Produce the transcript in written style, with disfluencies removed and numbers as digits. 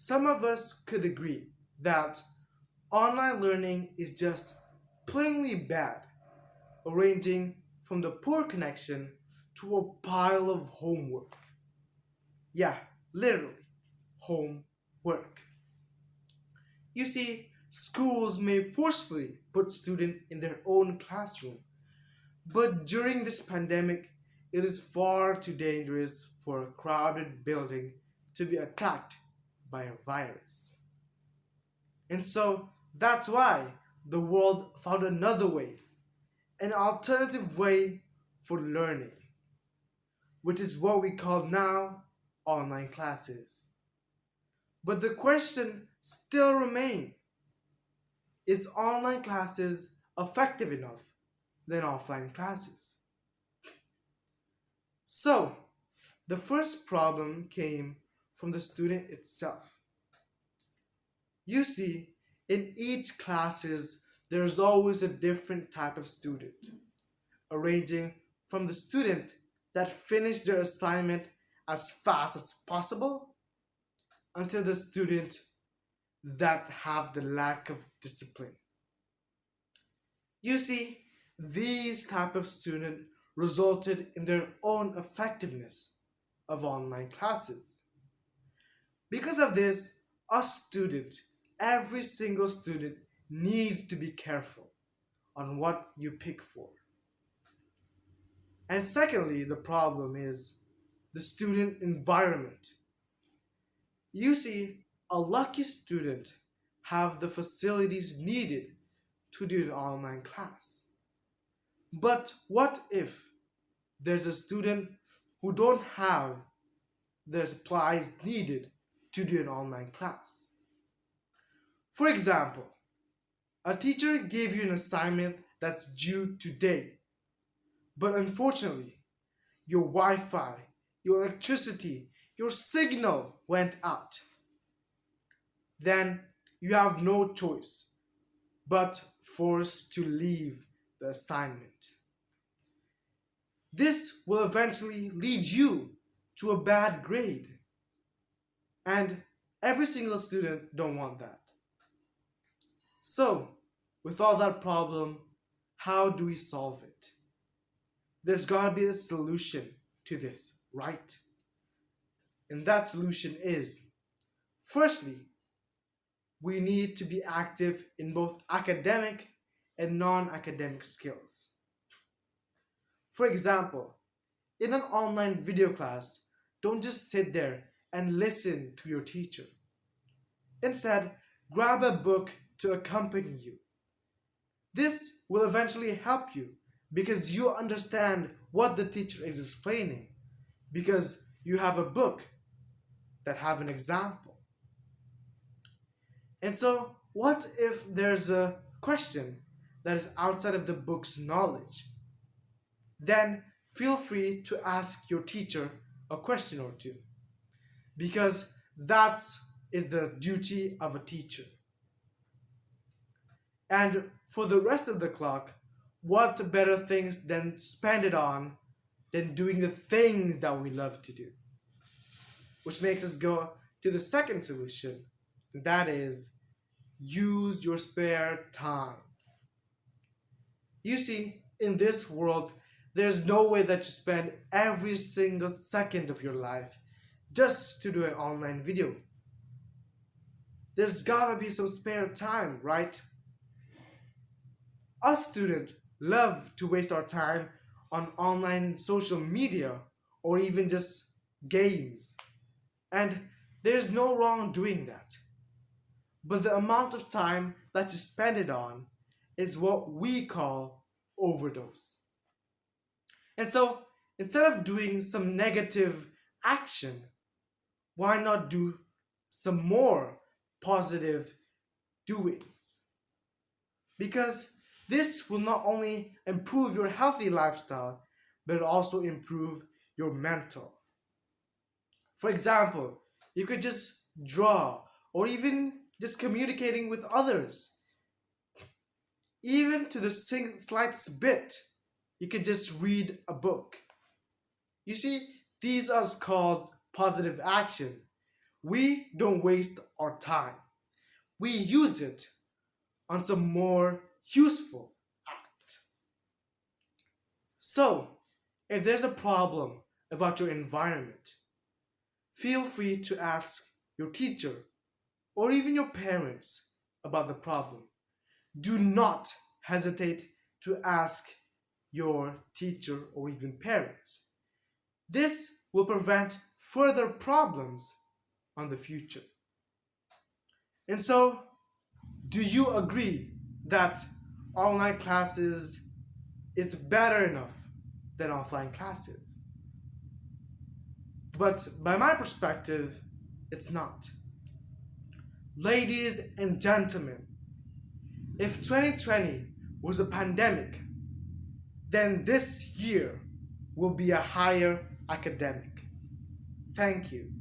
some of us could agree that online learning is just plainly bad, ranging from the poor connection to a pile of homework. Yeah, literally, homework. You see, schools may forcefully put students in their own classroom, but during this pandemic, it is far too dangerous for a crowded building to be attacked by a virus. And so that's why the world found another way, an alternative way for learning, which is what we call now online classes. But the question still remains, is online classes effective enough than offline classes? So, the first problem came from the student itself. You see, in each classes, there's always a different type of student, ranging from the student that finish their assignment as fast as possible until the student that have the lack of discipline. You see, these type of student resulted in their own effectiveness of online classes. Because of this, a student, every single student needs to be careful on what you pick for. And secondly, the problem is the student environment. You see, a lucky student have the facilities needed to do an online class. But what if there's a student who don't have the supplies needed to do an online class? For example, a teacher gave you an assignment that's due today, but unfortunately, your Wi-Fi, your electricity, your signal went out. Then you have no choice but forced to leave the assignment. This will eventually lead you to a bad grade. And every single student don't want that. So, with all that problem, how do we solve it? There's got to be a solution to this, right? And that solution is, firstly, we need to be active in both academic and non-academic skills. For example, in an online video class, don't just sit there and listen to your teacher. Instead, grab a book to accompany you. This will eventually help you because you understand what the teacher is explaining, because you have a book that have an example. And so, what if there's a question that is outside of the book's knowledge? Then feel free to ask your teacher a question or two, because that is the duty of a teacher. And for the rest of the clock, what better things than spend it on than doing the things that we love to do? Which makes us go to the second solution, and that is use your spare time. You see, in this world, there's no way that you spend every single second of your life just to do an online video. There's gotta be some spare time, right? Us students love to waste our time on online social media or even just games. And there's no wrong doing that. But the amount of time that you spend it on is what we call overdose. And so instead of doing some negative action, why not do some more positive doings? Because this will not only improve your healthy lifestyle, but also improve your mental. For example, you could just draw or even just communicating with others. Even to the slightest bit, you could just read a book. You see, these are called positive action, we don't waste our time. We use it on some more useful act. So, if there's a problem about your environment, feel free to ask your teacher or even your parents about the problem. Do not hesitate to ask your teacher or even parents. This will prevent further problems on the future. And so, do you agree that online classes is better enough than offline classes? But by my perspective, it's not. Ladies and gentlemen, if 2020 was a pandemic, then this year will be a higher academic. Thank you.